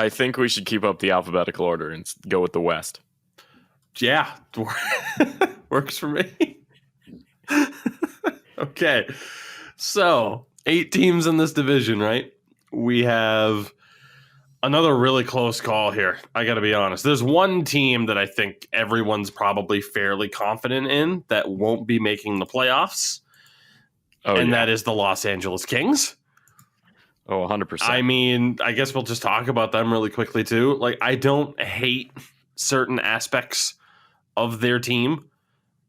I think we should keep up the alphabetical order and go with the West. Yeah, works for me. Okay, so 8 teams in this division, right? We have another really close call here. I got to be honest. There's one team that I think everyone's probably fairly confident in that won't be making the playoffs, that is the Los Angeles Kings. Oh, 100%. I mean, I guess we'll just talk about them really quickly too. Like, I don't hate certain aspects of their team,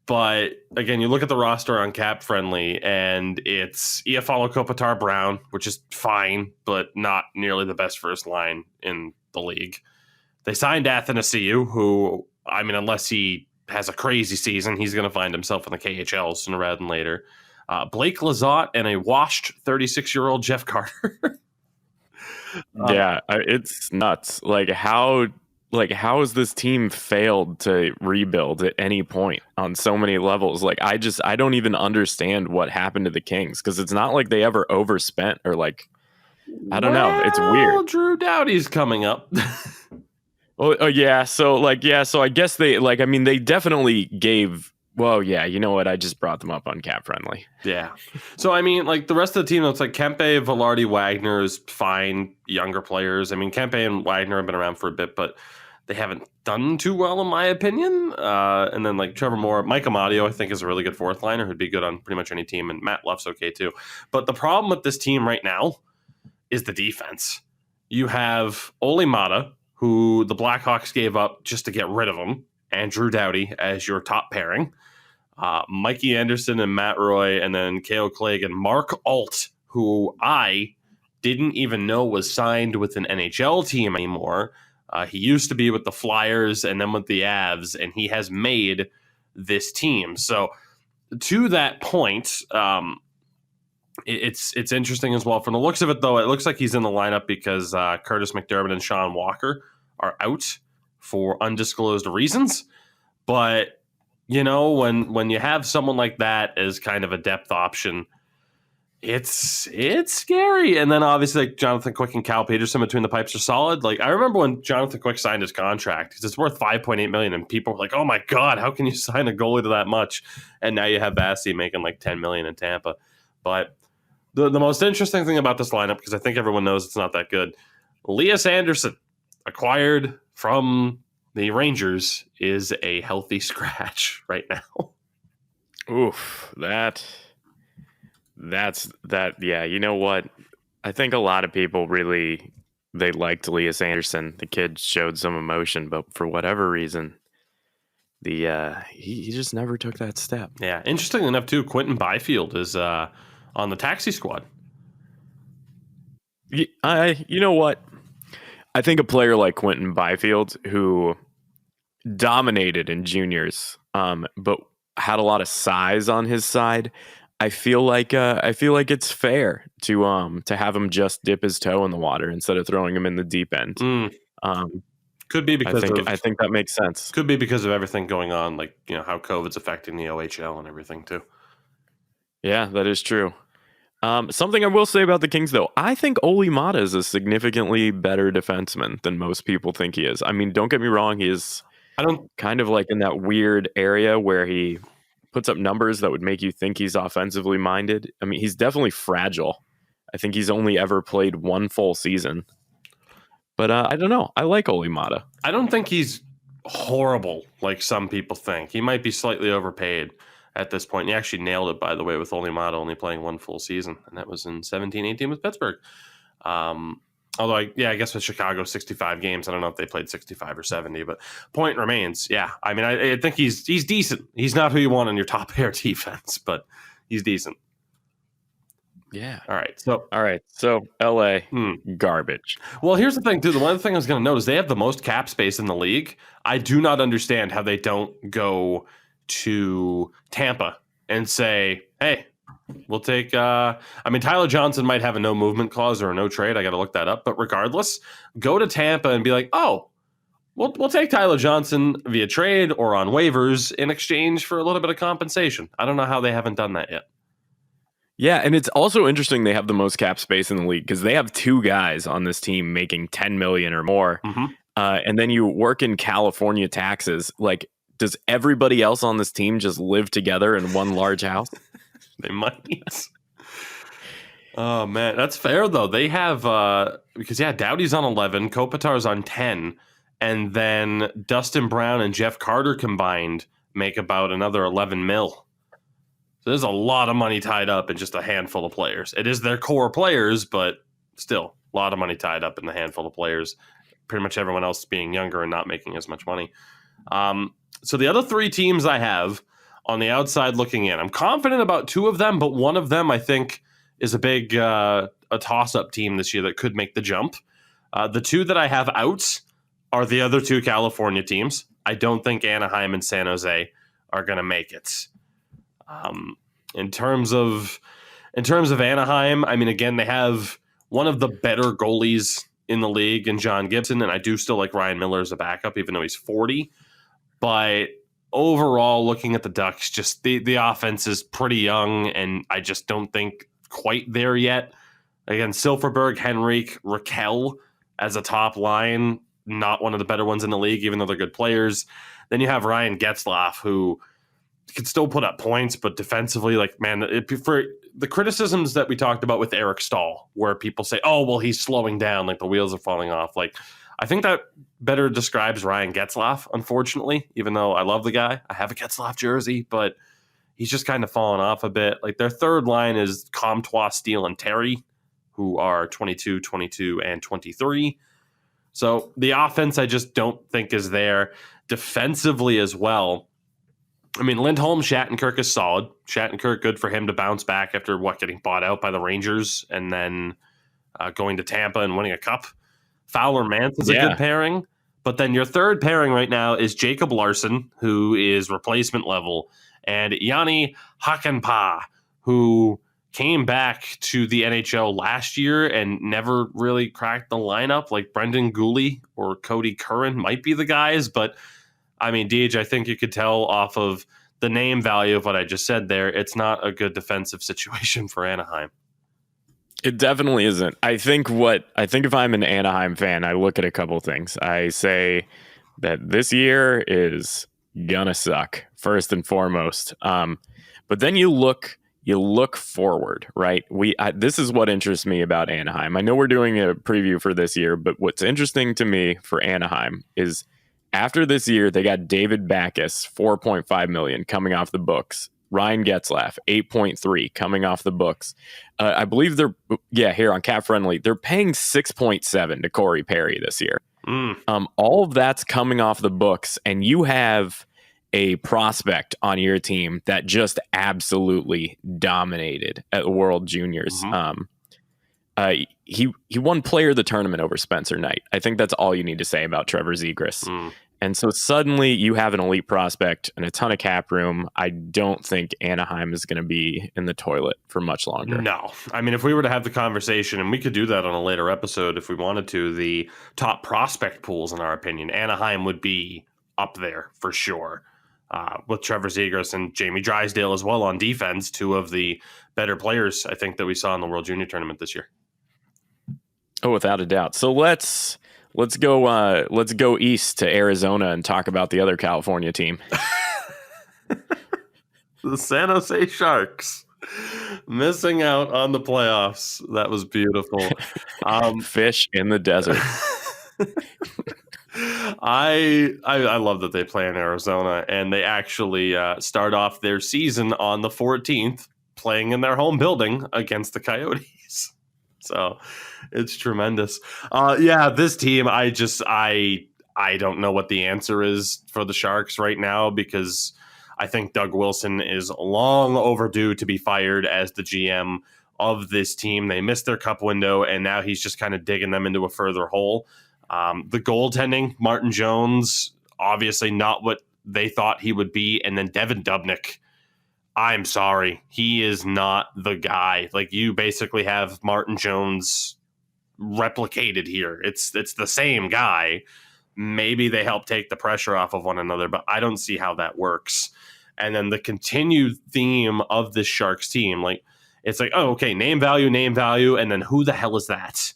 but again, you look at the roster on Cap Friendly, and it's Iafallo Kopitar Brown, which is fine, but not nearly the best first line in the league. They signed Athanasiou, who, I mean, unless he has a crazy season, he's going to find himself in the KHL sooner rather than later. Blake Lizotte and a washed 36-year-old Jeff Carter. Yeah, it's nuts. How has this team failed to rebuild at any point on so many levels? I don't even understand what happened to the Kings, because it's not like they ever overspent or I don't know. It's weird. Drew Doughty's coming up. Oh yeah. So I guess they they definitely gave. Well, yeah, you know what? I just brought them up on Cap Friendly. Yeah. So, I mean, the rest of the team, it's Kempe, Velarde, Wagner is fine, younger players. I mean, Kempe and Wagner have been around for a bit, but they haven't done too well, in my opinion. And then, Trevor Moore, Mike Amadio, I think, is a really good fourth liner who'd be good on pretty much any team, and Matt Luff's okay, too. But the problem with this team right now is the defense. You have Ole Mata, who the Blackhawks gave up just to get rid of him, and Drew Doughty as your top pairing. Mikey Anderson and Matt Roy, and then Kale Clegg and Mark Alt, who I didn't even know was signed with an NHL team anymore. He used to be with the Flyers and then with the Avs, and he has made this team. So to that point, it's interesting as well. From the looks of it, though, it looks like he's in the lineup because Curtis McDermott and Sean Walker are out for undisclosed reasons. But when you have someone like that as kind of a depth option, it's scary. And then obviously Jonathan Quick and Cal Peterson between the pipes are solid. I remember when Jonathan Quick signed his contract, because it's worth $5.8 million, and people were like, "Oh my God, how can you sign a goalie to that much?" And now you have Bassey making $10 million in Tampa. But the most interesting thing about this lineup, because I think everyone knows it's not that good, Elias Anderson, acquired from the Rangers, is a healthy scratch right now. Oof, that's that. Yeah, you know what? I think a lot of people they liked Elias Anderson. The kid showed some emotion, but for whatever reason, he just never took that step. Yeah, interesting enough too, Quentin Byfield is on the taxi squad. You know what? I think a player like Quentin Byfield, who dominated in juniors, but had a lot of size on his side, I feel like it's fair to have him just dip his toe in the water instead of throwing him in the deep end. Could be because I think that makes sense. Could be because of everything going on, how COVID's affecting the OHL and everything too. Yeah, that is true. Something I will say about the Kings, though, I think Ole Mata is a significantly better defenseman than most people think he is. I mean, don't get me wrong, he is kind of in that weird area where he puts up numbers that would make you think he's offensively minded. I mean, he's definitely fragile. I think he's only ever played one full season. But I don't know. I like Ole Mata. I don't think he's horrible like some people think. He might be slightly overpaid at this point. He actually nailed it, by the way, with Ole Mata only playing one full season, and that was in 17-18 with Pittsburgh. Although, I guess with Chicago, 65 games. I don't know if they played 65 or 70, but point remains. Yeah, I mean, I think he's decent. He's not who you want on your top pair defense, but he's decent. Yeah. All right. So LA, garbage. Well, here's the thing, too. The one thing I was going to note is they have the most cap space in the league. I do not understand how they don't go to Tampa and say, "Hey, we'll take Tyler Johnson might have a no movement clause or a no trade. I got to look that up. But regardless, go to Tampa and be like, "Oh, we'll take Tyler Johnson via trade or on waivers in exchange for a little bit of compensation." I don't know how they haven't done that yet. Yeah, and it's also interesting they have the most cap space in the league because they have two guys on this team making 10 million or more. Mm-hmm. And then you work in California taxes. Like, does everybody else on this team just live together in one large house? They might. Oh man, that's fair though. They have because Doughty's on 11, Kopitar's on 10, and then Dustin Brown and Jeff Carter combined make about another 11 mil. So there's a lot of money tied up in just a handful of players. It is their core players, but still a lot of money tied up in the handful of players. Pretty much everyone else being younger and not making as much money. So the other three teams I have on the outside looking in, I'm confident about two of them, but one of them I think is a big a toss-up team this year that could make the jump. The two that I have out are the other two California teams. I don't think Anaheim and San Jose are going to make it. In terms of Anaheim, I mean, again, they have one of the better goalies in the league in John Gibson, and I do still like Ryan Miller as a backup, even though he's 40. But overall, looking at the Ducks, just the offense is pretty young, and I just don't think quite there yet. Again, Silfverberg, Henrique, Raquel as a top line, not one of the better ones in the league, even though they're good players. Then you have Ryan Getzlaf, who can still put up points, but defensively, like, man, for the criticisms that we talked about with Eric Stahl, where people say, oh, well, he's slowing down, like the wheels are falling off. Like, I think that better describes Ryan Getzlaf, unfortunately, even though I love the guy. I have a Getzlaf jersey, but he's just kind of fallen off a bit. Like, their third line is Comtois, Steele, and Terry, who are 22, 22, and 23. So the offense I just don't think is there. Defensively as well, I mean, Lindholm, Shattenkirk is solid. Shattenkirk, good for him to bounce back after getting bought out by the Rangers and then going to Tampa and winning a cup. Fowler Mantz is a good pairing. But then your third pairing right now is Jacob Larson, who is replacement level, and Yanni Hakanpää, who came back to the NHL last year and never really cracked the lineup. Like Brendan Gooley or Cody Curran might be the guys, but I mean, Deej, I think you could tell off of the name value of what I just said there, it's not a good defensive situation for Anaheim. It definitely isn't. I think if I'm an Anaheim fan, I look at a couple things. I say that this year is gonna suck, first and foremost. But then you look forward, right? This is what interests me about Anaheim. I know we're doing a preview for this year, but what's interesting to me for Anaheim is after this year, they got David Backes, $4.5 million coming off the books. Ryan Getzlaf, 8.3 coming off the books. I believe here on Cap Friendly, they're paying 6.7 to Corey Perry this year. All of that's coming off the books, and you have a prospect on your team that just absolutely dominated at the World Juniors. He won player of the tournament over Spencer Knight. I think that's all you need to say about Trevor Zegras. And so suddenly you have an elite prospect and a ton of cap room. I don't think Anaheim is going to be in the toilet for much longer. No. I mean, if we were to have the conversation, and we could do that on a later episode if we wanted to, the top prospect pools, in our opinion, Anaheim would be up there for sure. With Trevor Zegras and Jamie Drysdale as well on defense, two of the better players, I think, that we saw in the World Junior Tournament this year. Oh, without a doubt. So let's go east to Arizona and talk about the other California team. The San Jose Sharks missing out on the playoffs. That was beautiful. Fish in the desert. I love that they play in Arizona, and they actually start off their season on the 14th playing in their home building against the Coyotes. So it's tremendous. This team, I don't know what the answer is for the Sharks right now, because I think Doug Wilson is long overdue to be fired as the GM of this team. They missed their cup window, and now he's just kind of digging them into a further hole. The goaltending, Martin Jones, obviously not what they thought he would be. And then Devin Dubnyk, I'm sorry, he is not the guy. Like, you basically have Martin Jones replicated here. It's the same guy. Maybe they help take the pressure off of one another, but I don't see how that works. And then the continued theme of this Sharks team, like, It's like, oh, okay, name value, and then who the hell is that?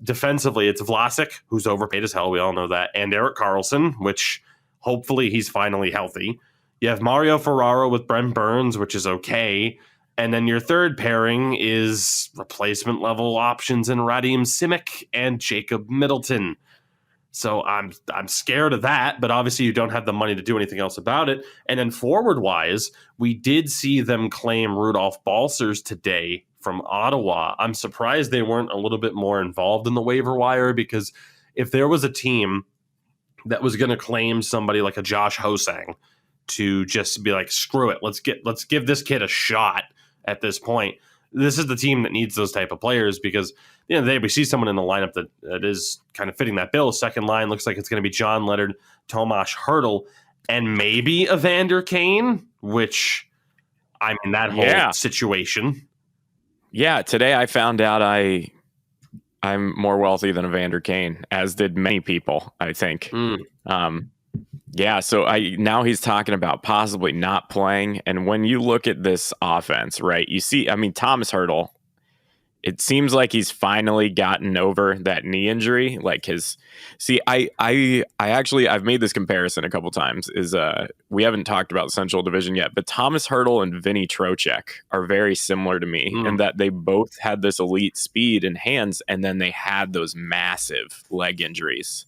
Defensively, it's Vlasic, who's overpaid as hell. We all know that. And Erik Karlsson, which hopefully he's finally healthy. You have Mario Ferraro with Brent Burns, which is okay. And then your third pairing is replacement level options in Radim Simic and Jacob Middleton. So I'm scared of that, but obviously you don't have the money to do anything else about it. And then forward-wise, we did see them claim Rudolph Balcers today from Ottawa. I'm surprised they weren't a little bit more involved in the waiver wire, because if there was a team that was going to claim somebody like a Josh Hosang to just be like, screw it, let's give this kid a shot at this point, this is the team that needs those type of players, because at the end of the day, we see someone in the lineup that is kind of fitting that bill. Second line looks like it's going to be John Leonard, Tomas Hertl, and maybe Evander Kane, which, I mean, that whole situation. Yeah, today I found out I'm more wealthy than Evander Kane, as did many people, I think. Yeah, so now he's talking about possibly not playing. And when you look at this offense, right, you see, I mean, Thomas Hertl, it seems like he's finally gotten over that knee injury. Like I've made this comparison a couple times, is we haven't talked about the Central Division yet, but Thomas Hertl and Vinny Trocheck are very similar to me in that they both had this elite speed and hands, and then they had those massive leg injuries.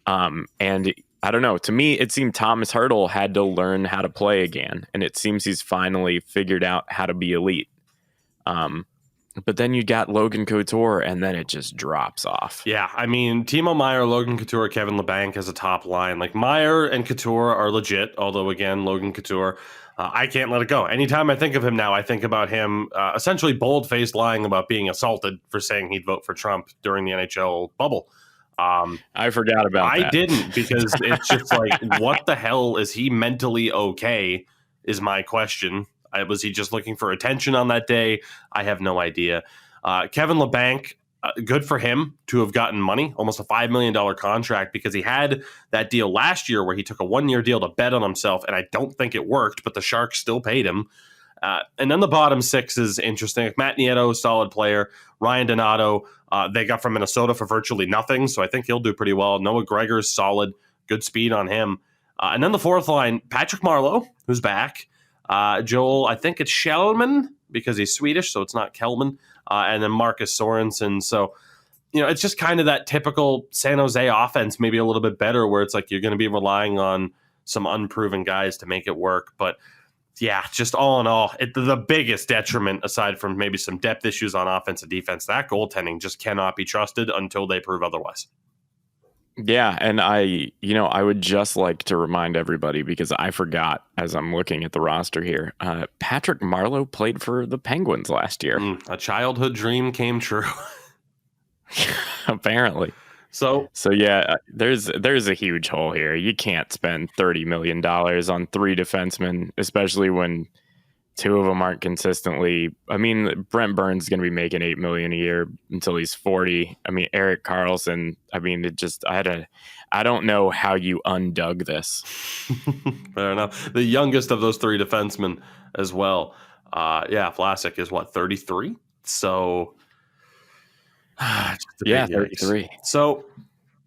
And I don't know, to me, it seemed Thomas Hertl had to learn how to play again, and it seems he's finally figured out how to be elite. But then you got Logan Couture, and then it just drops off. Yeah, I mean, Timo Meier, Logan Couture, Kevin Labanc as a top line. Like, Meier and Couture are legit, although, again, Logan Couture, I can't let it go. Anytime I think of him now, I think about him essentially bold-faced lying about being assaulted for saying he'd vote for Trump during the NHL bubble. I forgot about that. I didn't, because it's just like, what the hell? Is he mentally okay, is my question. Was he just looking for attention on that day? I have no idea. Kevin Labanc, good for him to have gotten money, almost a $5 million contract, because he had that deal last year where he took a 1-year deal to bet on himself, and I don't think it worked, but the Sharks still paid him. And then the bottom six is interesting. Matt Nieto, solid player. Ryan Donato, they got from Minnesota for virtually nothing, so I think he'll do pretty well. Noah Gregor's solid, good speed on him. And then the fourth line, Patrick Marleau, who's back. Joel, I think it's Shellman, because he's Swedish, so it's not Kelman. And then Marcus Sorensen. So, it's just kind of that typical San Jose offense, maybe a little bit better, where it's like you're going to be relying on some unproven guys to make it work. But yeah, just all in all, the biggest detriment, aside from maybe some depth issues on offense and defense, that goaltending just cannot be trusted until they prove otherwise. Yeah, and I would just like to remind everybody, because I forgot as I'm looking at the roster here, Patrick Marleau played for the Penguins last year. A childhood dream came true. Apparently. So yeah, there's a huge hole here. You can't spend $30 million on 3 defensemen, especially when 2 of them aren't consistently. I mean, Brent Burns is going to be making $8 million a year until he's 40. I mean, Erik Karlsson. I mean, I don't know how you undug this. Fair enough. The youngest of those 3 defensemen as well. Vlasic is 33. So, yeah, 33. So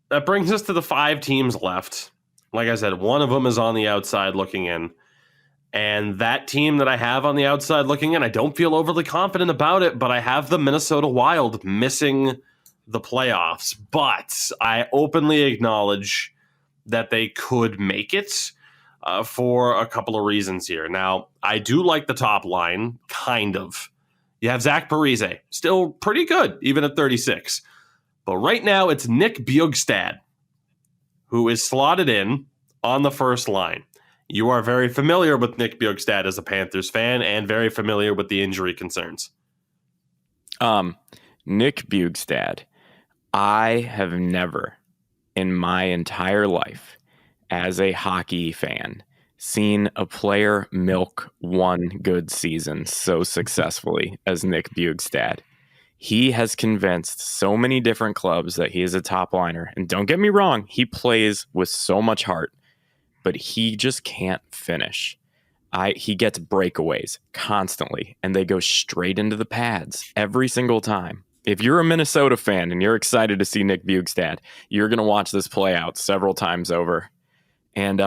that brings us to the 5 teams left. Like I said, one of them is on the outside looking in. And that team that I have on the outside looking in, I don't feel overly confident about it, but I have the Minnesota Wild missing the playoffs. But I openly acknowledge that they could make it for a couple of reasons here. Now, I do like the top line, kind of. You have Zach Parise, still pretty good, even at 36. But right now, it's Nick Bjugstad, who is slotted in on the first line. You are very familiar with Nick Bjugstad as a Panthers fan, and very familiar with the injury concerns. Nick Bjugstad, I have never in my entire life as a hockey fan seen a player milk one good season so successfully as Nick Bjugstad. He has convinced so many different clubs that he is a top liner. And don't get me wrong, he plays with so much heart, but he just can't finish. He gets breakaways constantly, and they go straight into the pads every single time. If you're a Minnesota fan and you're excited to see Nick Bjugstad, you're going to watch this play out several times over. And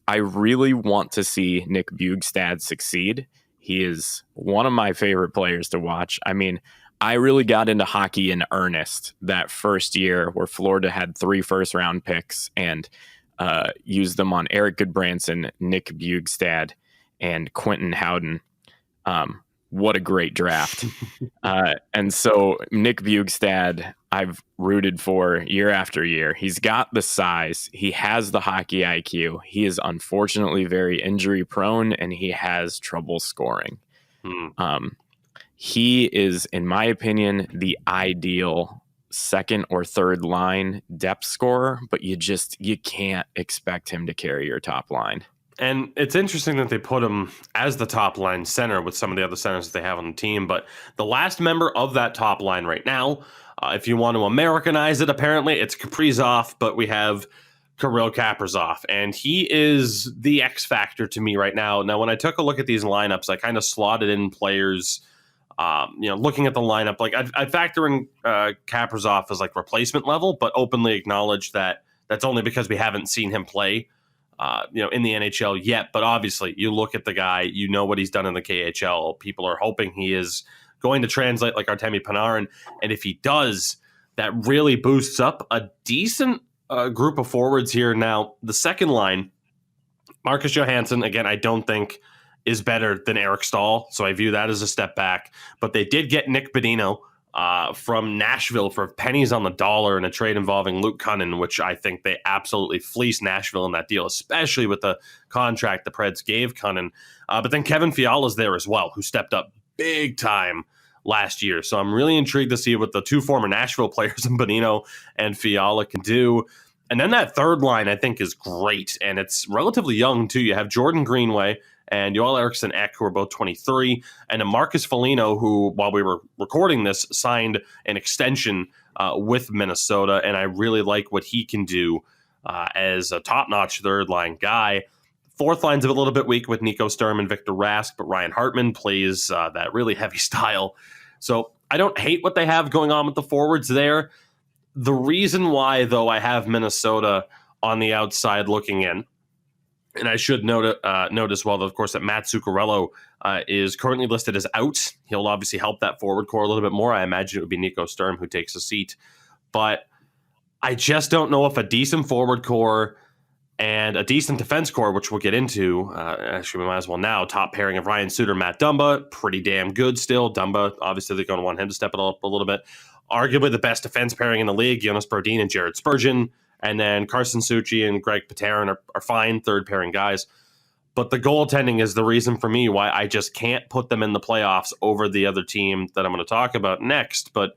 I really want to see Nick Bjugstad succeed. He is one of my favorite players to watch. I mean, I really got into hockey in earnest that first year where Florida had 3 first-round picks and used them on Eric Goodbranson, Nick Bjugstad, and Quentin Howden. What a great draft. And so Nick Bjugstad, I've rooted for year after year. He's got the size. He has the hockey IQ. He is unfortunately very injury prone, and he has trouble scoring. He is, in my opinion, the ideal second or third line depth scorer, but you can't expect him to carry your top line. And it's interesting that they put him as the top line center with some of the other centers that they have on the team. But the last member of that top line right now, if you want to Americanize it, apparently it's Kaprizov, but we have Kirill Kaprizov. And he is the X factor to me right now. Now, when I took a look at these lineups, I kind of slotted in players, looking at the lineup. Like I factor in Kaprizov as like replacement level, but openly acknowledge that that's only because we haven't seen him play in the NHL yet. But obviously, you look at the guy, you know what he's done in the KHL. People are hoping he is going to translate like Artemi Panarin. And if he does, that really boosts up a decent group of forwards here. Now, the second line, Marcus Johansen, again, I don't think is better than Eric Stahl. So I view that as a step back. But they did get Nick Bonino from Nashville for pennies on the dollar in a trade involving Luke Cunnin, which I think they absolutely fleeced Nashville in that deal, especially with the contract the Preds gave Cunnin. But then Kevin Fiala's there as well, who stepped up big time last year. So I'm really intrigued to see what the 2 former Nashville players in Bonino and Fiala can do. And then that third line, I think, is great. And it's relatively young, too. You have Jordan Greenway and Joel Eriksson Ek, who are both 23, and a Marcus Foligno, who, while we were recording this, signed an extension with Minnesota, and I really like what he can do as a top-notch third-line guy. Fourth line's a little bit weak with Nico Sturm and Victor Rask, but Ryan Hartman plays that really heavy style. So I don't hate what they have going on with the forwards there. The reason why, though, I have Minnesota on the outside looking in, and I should note as well, of course, that Matt Zuccarello is currently listed as out. He'll obviously help that forward core a little bit more. I imagine it would be Nico Sturm who takes a seat. But I just don't know if a decent forward core and a decent defense core, which we'll get into, actually we might as well now, top pairing of Ryan Suter, Matt Dumba, pretty damn good still. Dumba, obviously they're going to want him to step it up a little bit. Arguably the best defense pairing in the league, Jonas Brodin and Jared Spurgeon. And then Carson Suchi and Greg Paterin are fine third pairing guys. But the goaltending is the reason for me why I just can't put them in the playoffs over the other team that I'm going to talk about next. But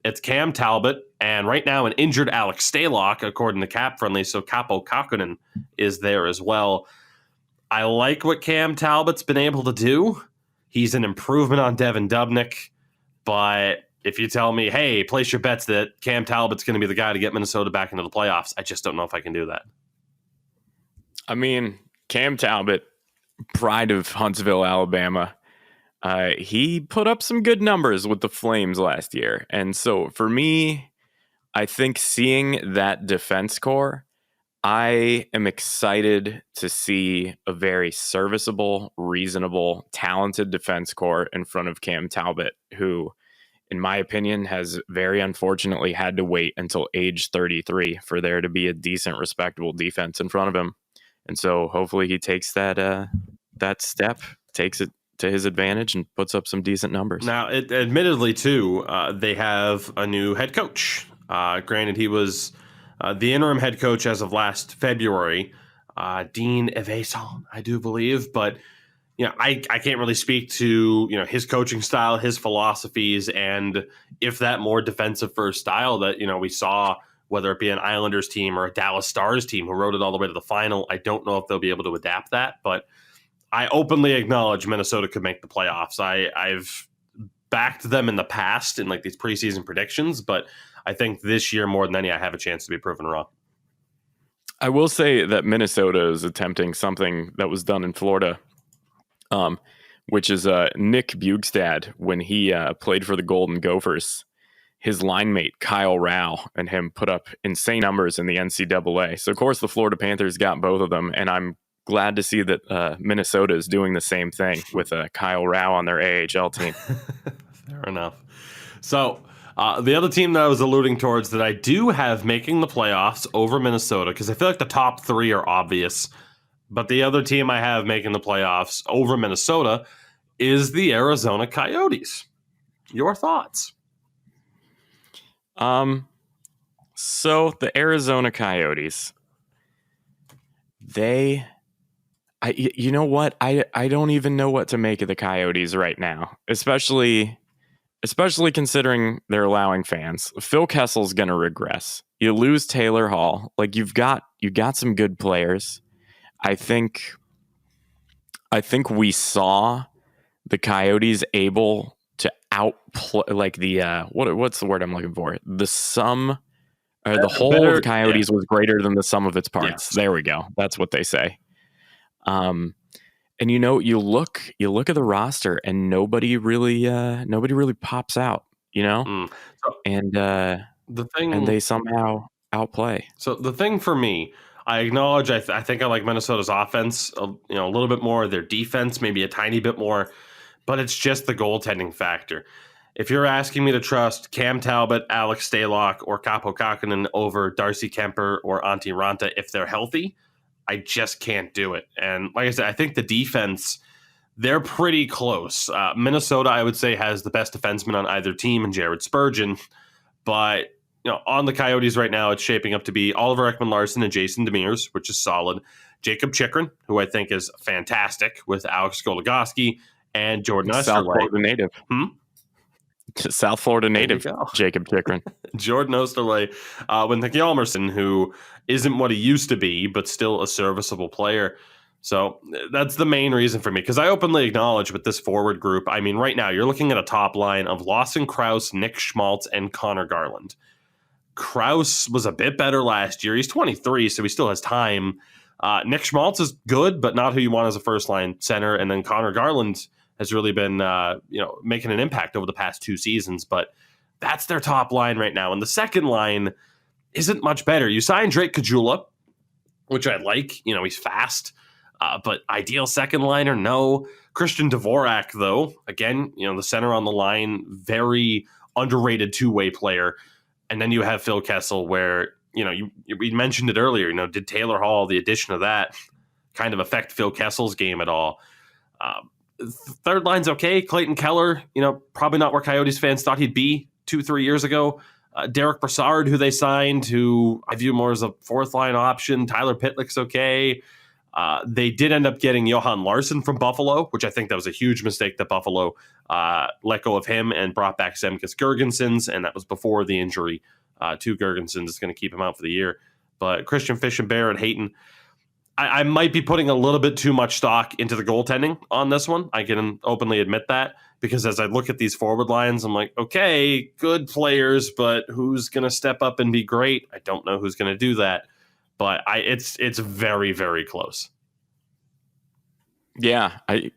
it's Cam Talbot, and right now an injured Alex Stalock, according to Cap Friendly, so Capo Kakkonen is there as well. I like what Cam Talbot's been able to do. He's an improvement on Devin Dubnyk, but if you tell me, hey, place your bets that Cam Talbot's going to be the guy to get Minnesota back into the playoffs, I just don't know if I can do that. I mean, Cam Talbot, pride of Huntsville, Alabama, he put up some good numbers with the Flames last year. And so for me, I think seeing that defense core, I am excited to see a very serviceable, reasonable, talented defense core in front of Cam Talbot, who, in my opinion, has very unfortunately had to wait until age 33 for there to be a decent, respectable defense in front of him. And so hopefully he takes that step, takes it to his advantage, and puts up some decent numbers. Now, admittedly, too, they have a new head coach. Granted, he was the interim head coach as of last February, Dean Evason, I do believe. But I can't really speak to his coaching style, his philosophies, and if that more defensive first style that we saw, whether it be an Islanders team or a Dallas Stars team who rode it all the way to the final. I don't know if they'll be able to adapt that, but I openly acknowledge Minnesota could make the playoffs. I've backed them in the past in like these preseason predictions, but I think this year more than any, I have a chance to be proven wrong. I will say that Minnesota is attempting something that was done in Florida um, which is Nick Bugstad when he played for the Golden Gophers. His line mate, Kyle Rao, and him put up insane numbers in the NCAA. So, of course, the Florida Panthers got both of them, and I'm glad to see that Minnesota is doing the same thing with Kyle Rao on their AHL team. Fair enough. So, the other team that I was alluding towards that I do have making the playoffs over Minnesota, because I feel like the top three are obvious, but the other team I have making the playoffs over Minnesota is the Arizona Coyotes. Your thoughts? So the Arizona Coyotes, you know what? I don't even know what to make of the Coyotes right now, especially considering they're allowing fans. Phil Kessel's going to regress. You lose Taylor Hall. Like you got some good players. I think we saw the Coyotes able to outplay like the what's the word I'm looking for? The sum or the whole of the Coyotes was greater than the sum of its parts. Yes. There we go. That's what they say. And you look at the roster and nobody really pops out, and they somehow outplay. So the thing for me, I acknowledge I think I like Minnesota's offense a little bit more, their defense maybe a tiny bit more, but it's just the goaltending factor. If you're asking me to trust Cam Talbot, Alex Stalock, or Kaapo Kähkönen over Darcy Kemper or Antti Ranta if they're healthy, I just can't do it. And like I said, I think the defense, they're pretty close. Minnesota, I would say, has the best defenseman on either team in Jared Spurgeon. But on the Coyotes right now, it's shaping up to be Oliver Ekman-Larsson and Jason Demers, which is solid. Jacob Chychrun, who I think is fantastic, with Alex Goligoski and Jordan Osterley. South Florida native. South Florida native, Jacob Chychrun. Jordan Osterley with Nick Hjalmarsson, who isn't what he used to be, but still a serviceable player. So that's the main reason for me, because I openly acknowledge with this forward group, I mean, right now you're looking at a top line of Lawson Krause, Nick Schmaltz, and Connor Garland. Krause was a bit better last year. He's 23, so he still has time. Nick Schmaltz is good, but not who you want as a first-line center. And then Connor Garland has really been making an impact over the past 2 seasons. But that's their top line right now. And the second line isn't much better. You signed Drake Caggiula, which I like. He's fast. But ideal second liner, no. Christian Dvorak, though, again, the center on the line, very underrated two-way player. And then you have Phil Kessel, where, we mentioned it earlier, did Taylor Hall, the addition of that, kind of affect Phil Kessel's game at all? Third line's okay. Clayton Keller, probably not where Coyotes fans thought he'd be 2-3 years ago. Derek Brassard, who they signed, who I view more as a fourth line option. Tyler Pitlick's okay. They did end up getting Johan Larsson from Buffalo, which I think that was a huge mistake that Buffalo let go of him and brought back Zemgus Girgensons, and that was before the injury to Girgensons is going to keep him out for the year. But Christian Fishenberg and Hayton, I might be putting a little bit too much stock into the goaltending on this one. I can openly admit that, because as I look at these forward lines, I'm like, okay, good players, but who's going to step up and be great? I don't know who's going to do that. But it's very, very close. Yeah, I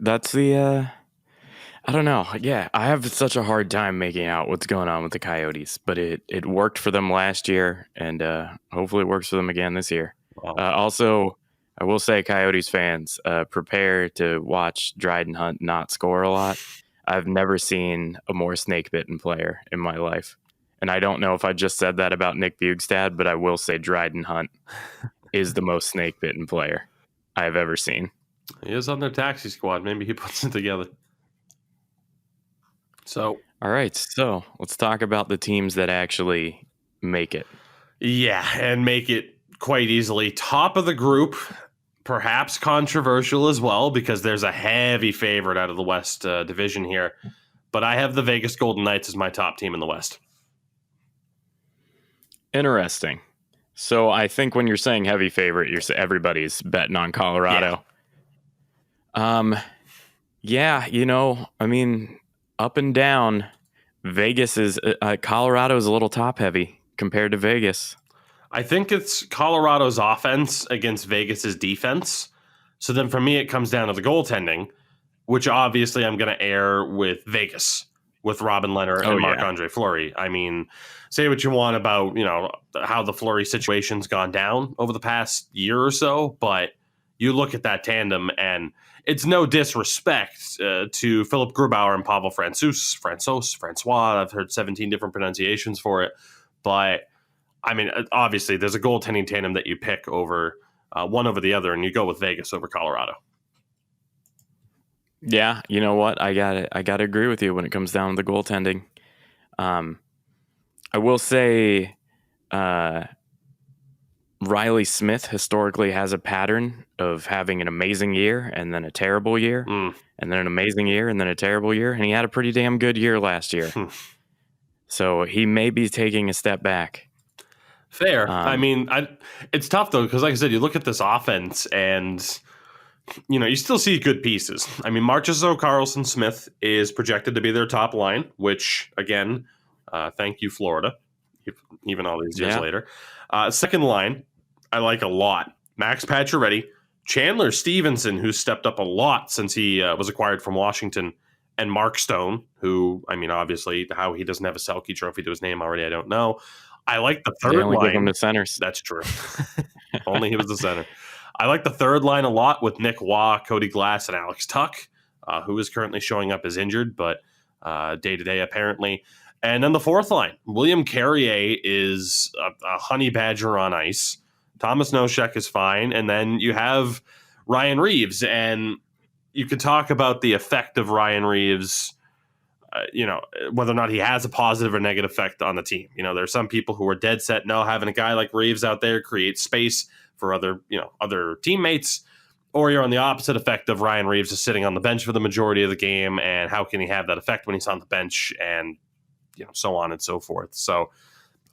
don't know. Yeah, I have such a hard time making out what's going on with the Coyotes, but it worked for them last year, and hopefully it works for them again this year. Wow. Also, I will say, Coyotes fans, prepare to watch Dryden Hunt not score a lot. I've never seen a more snake-bitten player in my life. And I don't know if I just said that about Nick Bugstad, but I will say Dryden Hunt is the most snake-bitten player I have ever seen. He is on their taxi squad. Maybe he puts it together. So, all right. So let's talk about the teams that actually make it. Yeah, and make it quite easily. Top of the group, perhaps controversial as well, because there's a heavy favorite out of the West division here. But I have the Vegas Golden Knights as my top team in the West. Interesting. So I think when you're saying heavy favorite, everybody's betting on Colorado. Yeah. I mean, up and down, Vegas is Colorado is a little top heavy compared to Vegas. I think it's Colorado's offense against Vegas's defense. So then for me, it comes down to the goaltending, which obviously I'm going to air with Vegas, with Robin Leonard and Marc-Andre Fleury. I mean, say what you want about, how the Fleury situation's gone down over the past year or so, but you look at that tandem, and it's no disrespect to Philip Grubauer and Pavel Francois. I've heard 17 different pronunciations for it, but I mean, obviously, there's a goaltending tandem that you pick over one over the other, and you go with Vegas over Colorado. Yeah, you know what? I got to agree with you when it comes down to the goaltending. I will say, Riley Smith historically has a pattern of having an amazing year and then a terrible year, and then an amazing year and then a terrible year, and he had a pretty damn good year last year. So he may be taking a step back. Fair. I mean, it's tough though, because like I said, you look at this offense and you still see good pieces. I mean, Marchessault, Carlson, Smith is projected to be their top line, which again, thank you, Florida, even all these years later. Second line, I like a lot. Max Pacioretty, Chandler Stevenson, who's stepped up a lot since he was acquired from Washington, and Mark Stone, who, I mean, obviously, how he doesn't have a Selke trophy to his name already, I don't know. I like the third line. Give him the centers. That's true. Only he was the center. I like the third line a lot with Nick Waugh, Cody Glass, and Alex Tuck, who is currently showing up as injured, but day-to-day apparently. And then the fourth line, William Carrier is a honey badger on ice. Thomas Nosek is fine. And then you have Ryan Reeves. And you could talk about the effect of Ryan Reeves, whether or not he has a positive or negative effect on the team. There's some people who are dead set, no, having a guy like Reeves out there creates space for other teammates. Or you're on the opposite effect of Ryan Reeves is sitting on the bench for the majority of the game. And how can he have that effect when he's on the bench? And so on and so forth. So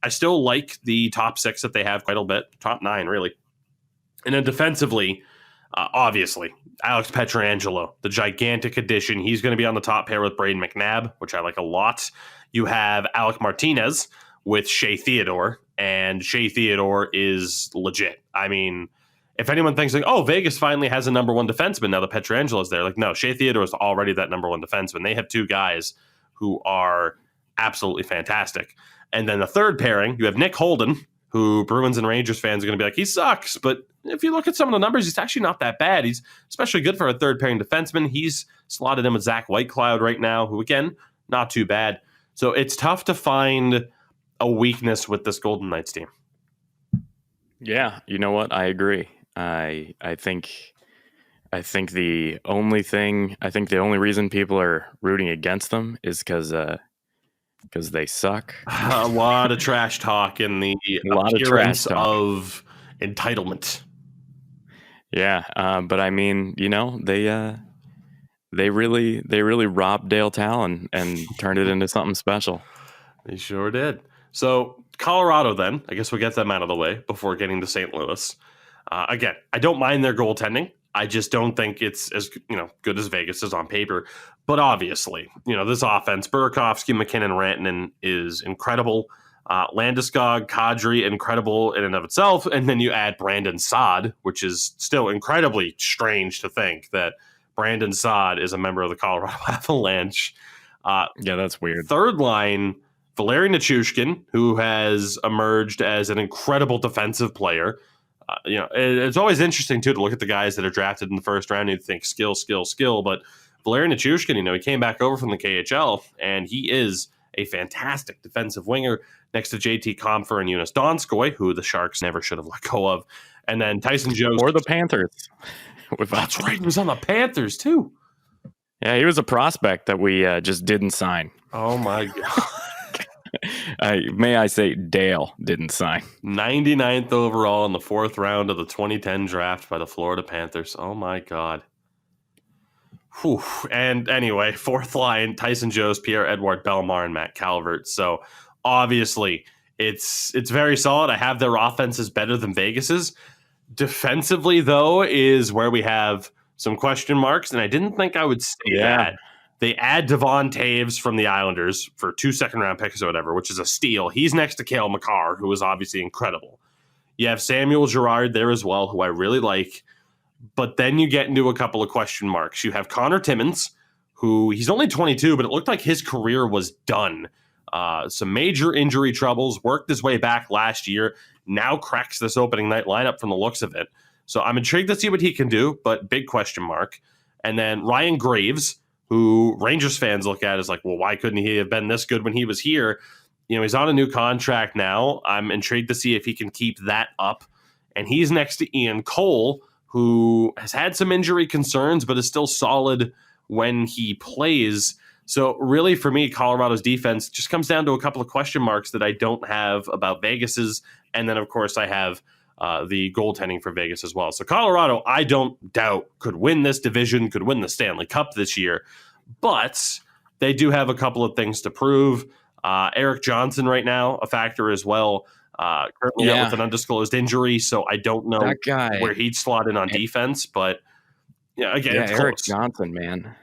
I still like the top six that they have quite a bit, top nine, really. And then defensively, obviously, Alex Pietrangelo, the gigantic addition. He's going to be on the top pair with Braden McNabb, which I like a lot. You have Alec Martinez with Shea Theodore, and Shea Theodore is legit. I mean, if anyone thinks Vegas finally has a number one defenseman now that Pietrangelo's there, no, Shea Theodore is already that number one defenseman. They have two guys who are absolutely fantastic. And then the third pairing, you have Nick Holden, who Bruins and Rangers fans are going to be like, he sucks. But if you look at some of the numbers, he's actually not that bad. He's especially good for a third pairing defenseman. He's slotted in with Zach Whitecloud right now, who, again, not too bad. So it's tough to find a weakness with this Golden Knights team. Yeah, you know what? I agree. I think the only reason people are rooting against them is because they suck. A lot of trash talk in the appearance of entitlement. Yeah, but I mean, they really robbed Dale Talon and turned it into something special. They sure did. So Colorado, then, I guess we'll get them out of the way before getting to St. Louis. Again, I don't mind their goaltending. I just don't think it's as good as Vegas is on paper. But obviously, this offense, Burakovsky, McKinnon, Rantanen is incredible. Landeskog, Kadri, incredible in and of itself. And then you add Brandon Saad, which is still incredibly strange to think that Brandon Saad is a member of the Colorado Avalanche. Yeah, that's weird. Third line, Valeri Nichushkin, who has emerged as an incredible defensive player. It's always interesting, too, to look at the guys that are drafted in the first round and you think skill. But Valeri Nichushkin, he came back over from the KHL, and he is a fantastic defensive winger next to JT Compher and Jonas Donskoy, who the Sharks never should have let go of. And then Tyson Jost. Or the Panthers. That's right. He was on the Panthers, too. Yeah, he was a prospect that we just didn't sign. Oh, my God. May I say Dale didn't sign. 99th overall in the fourth round of the 2010 draft by the Florida Panthers. Oh, my God. Whew. And anyway, fourth line, Tyson Jost, Pierre-Edouard Bellemare, and Matt Calvert. So obviously, it's very solid. I have their offense is better than Vegas's. Defensively, though, is where we have some question marks, and I didn't think I would say that. They add Devon Taves from the Islanders for 2 second-round picks or whatever, which is a steal. He's next to Cale Makar, who is obviously incredible. You have Samuel Girard there as well, who I really like. But then you get into a couple of question marks. You have Connor Timmins, who he's only 22, but it looked like his career was done. Some major injury troubles, worked his way back last year, now cracks this opening night lineup from the looks of it. So I'm intrigued to see what he can do, but big question mark. And then Ryan Graves, who Rangers fans look at as like, well, why couldn't he have been this good when he was here? He's on a new contract now. I'm intrigued to see if he can keep that up. And he's next to Ian Cole, who has had some injury concerns, but is still solid when he plays. So really, for me, Colorado's defense just comes down to a couple of question marks that I don't have about Vegas's. And then, of course, I have the goaltending for Vegas as well. So Colorado, I don't doubt, could win this division, could win the Stanley Cup this year. But they do have a couple of things to prove. Erik Johnson right now, a factor as well. Currently out with an undisclosed injury, so I don't know where he'd slot in on defense. But again, it's Erik close. Johnson, man.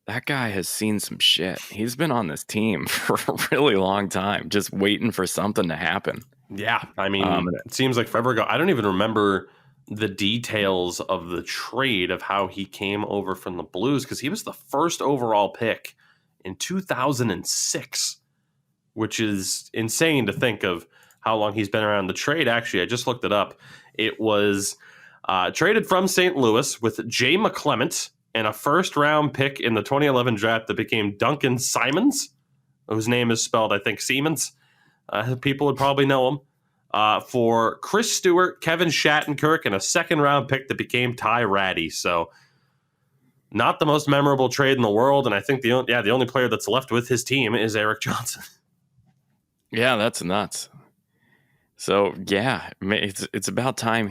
That guy has seen some shit. He's been on this team for a really long time, just waiting for something to happen. Yeah, I mean, it seems like forever ago. I don't even remember the details of the trade of how he came over from the Blues, because he was the first overall pick in 2006, which is insane to think of how long he's been around. The trade, actually, I just looked it up. It was traded from St. Louis with Jay McClement and a first-round pick in the 2011 draft that became Duncan Simons, whose name is spelled, I think, Siemens. People would probably know him. For Chris Stewart, Kevin Shattenkirk, and a second-round pick that became Ty Ratty. So not the most memorable trade in the world, and I think the only player that's left with his team is Erik Johnson. Yeah, that's nuts. So yeah, it's about time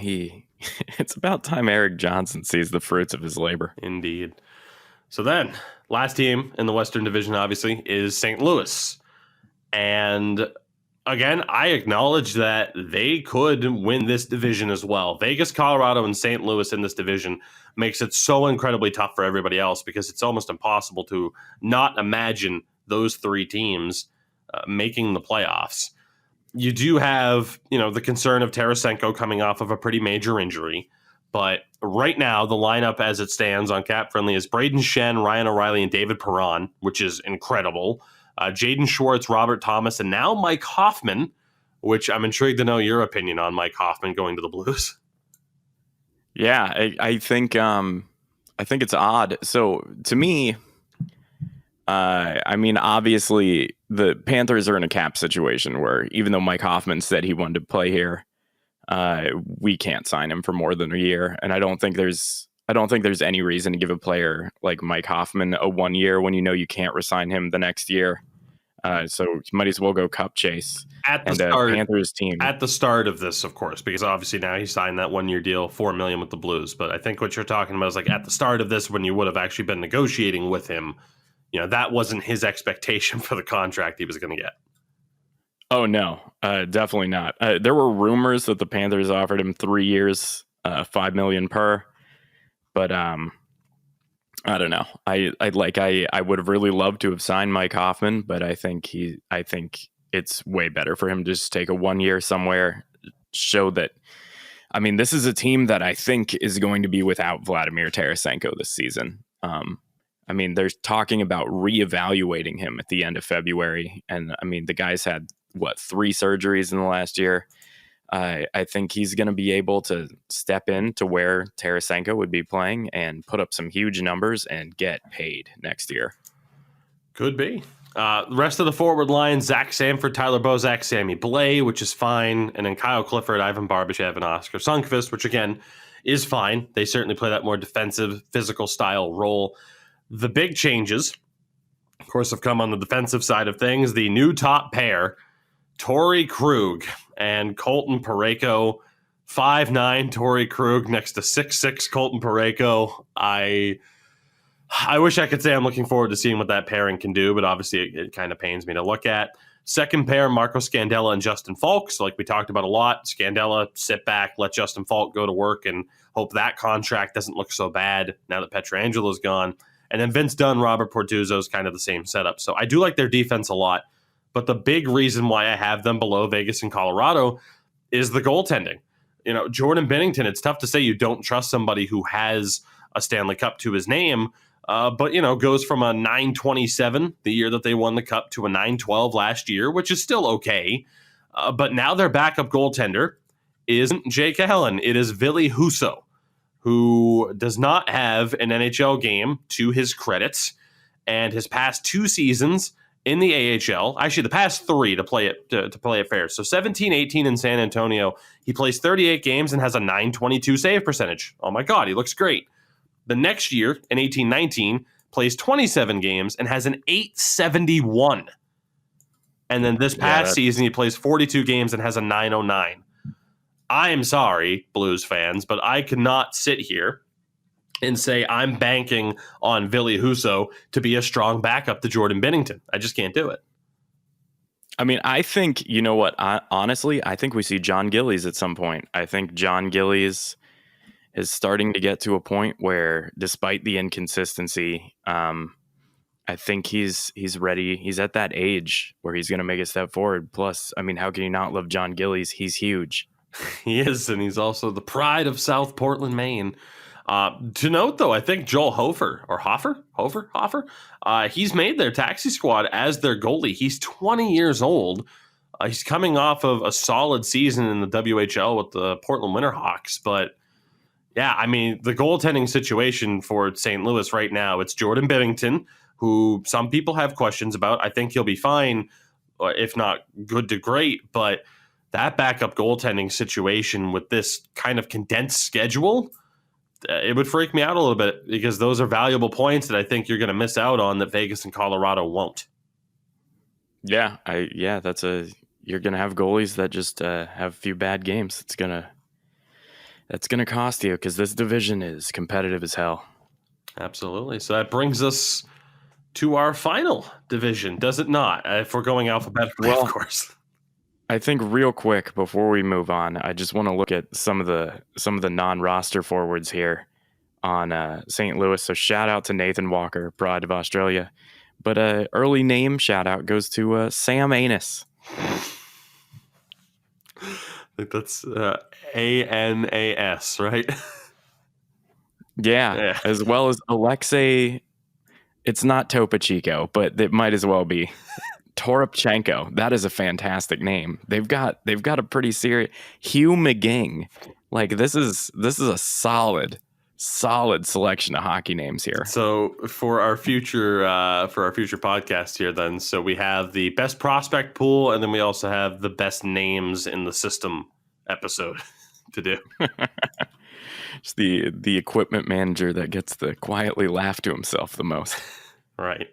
it's about time Erik Johnson sees the fruits of his labor. Indeed. So then, last team in the Western Division, obviously, is St. Louis. And again, I acknowledge that they could win this division as well. Vegas, Colorado, and St. Louis in this division makes it so incredibly tough for everybody else, because it's almost impossible to not imagine those three teams making the playoffs. You do have, the concern of Tarasenko coming off of a pretty major injury. But right now, the lineup as it stands on Cap Friendly is Braden Shen, Ryan O'Reilly, and David Perron, which is incredible. Jaden Schwartz, Robert Thomas, and now Mike Hoffman, which I'm intrigued to know your opinion on Mike Hoffman going to the Blues. Yeah, I think it's odd. So to me, obviously the Panthers are in a cap situation where even though Mike Hoffman said he wanted to play here, we can't sign him for more than a year. And I don't think there's any reason to give a player like Mike Hoffman a 1 year when you can't resign him the next year. So you might as well go cup chase at the start. Panthers team at the start of this, of course, because obviously now he signed that 1 year deal, $4 million with the Blues. But I think what you're talking about is like at the start of this, when you would have actually been negotiating with him, that wasn't his expectation for the contract he was going to get. Oh no, definitely not. There were rumors that the Panthers offered him 3 years, $5 million per. But I don't know. I would have really loved to have signed Mike Hoffman, but I think it's way better for him to just take a 1 year somewhere, show that. I mean, this is a team that I think is going to be without Vladimir Tarasenko this season. They're talking about reevaluating him at the end of February, and the guy's had 3 surgeries in the last year. I think he's going to be able to step in to where Tarasenko would be playing and put up some huge numbers and get paid next year. Could be. The rest of the forward line, Zach Sanford, Tyler Bozak, Sammy Blais, which is fine. And then Kyle Clifford, Ivan Barbashev, and Oscar Sundqvist, which again is fine. They certainly play that more defensive, physical style role. The big changes, of course, have come on the defensive side of things. The new top pair, Torrey Krug and Colton Parayko. 5'9" Torrey Krug next to 6'6" Colton Parayko. I wish I could say I'm looking forward to seeing what that pairing can do, but obviously it kind of pains me to look at. Second pair, Marco Scandella and Justin Falk. So like we talked about a lot, Scandella, sit back, let Justin Falk go to work and hope that contract doesn't look so bad now that Petrangelo's gone. And then Vince Dunn, Robert Portuzzo is kind of the same setup. So I do like their defense a lot. But the big reason why I have them below Vegas and Colorado is the goaltending. Jordan Binnington, it's tough to say you don't trust somebody who has a Stanley Cup to his name, but goes from a 927 the year that they won the Cup to a 912 last year, which is still okay. But now their backup goaltender isn't Jake Allen. It is Ville Husso, who does not have an NHL game to his credits, and his past 2 seasons in the AHL, actually the past 3 to play it fair. So 17-18 in San Antonio, he plays 38 games and has a 922 save percentage. Oh my God, he looks great. The next year, in 18-19, plays 27 games and has an 871. And then this past season, he plays 42 games and has a 909. I am sorry, Blues fans, but I cannot sit here and say I'm banking on Ville Husso to be a strong backup to Jordan Binnington. I just can't do it. I mean, I think, honestly, I think we see John Gillies at some point. I think John Gillies is starting to get to a point where, despite the inconsistency, I think he's ready. He's at that age where he's going to make a step forward. Plus, I mean, how can you not love John Gillies? He's huge. He is, and he's also the pride of South Portland, Maine. To note, though, I think Joel Hofer, he's made their taxi squad as their goalie. He's 20 years old. He's coming off of a solid season in the WHL with the Portland Winterhawks. But, yeah, I mean, the goaltending situation for St. Louis right now, it's Jordan Binnington, who some people have questions about. I think he'll be fine, if not good to great. But that backup goaltending situation with this kind of condensed schedule, it would freak me out a little bit, because those are valuable points that I think you're going to miss out on that Vegas and Colorado won't. Yeah, you're going to have goalies that just have a few bad games. That's going to cost you, because this division is competitive as hell. Absolutely. So that brings us to our final division, does it not? If we're going alphabetically, of course. I think real quick before we move on, I just want to look at some of the non-roster forwards here on St. Louis. So shout out to Nathan Walker, Pride of Australia. But early name shout out goes to Sam Anas. I think that's ANAS, right? Yeah, as well as Alexei. It's not Topachico, but it might as well be. Toropchenko. That is a fantastic name. They've got a pretty serious Hugh McGing. Like this is a solid selection of hockey names here. So for our future podcast here, then, so we have the best prospect pool, and then we also have the best names in the system episode to do. Just the equipment manager that gets to quietly laugh to himself the most. Right.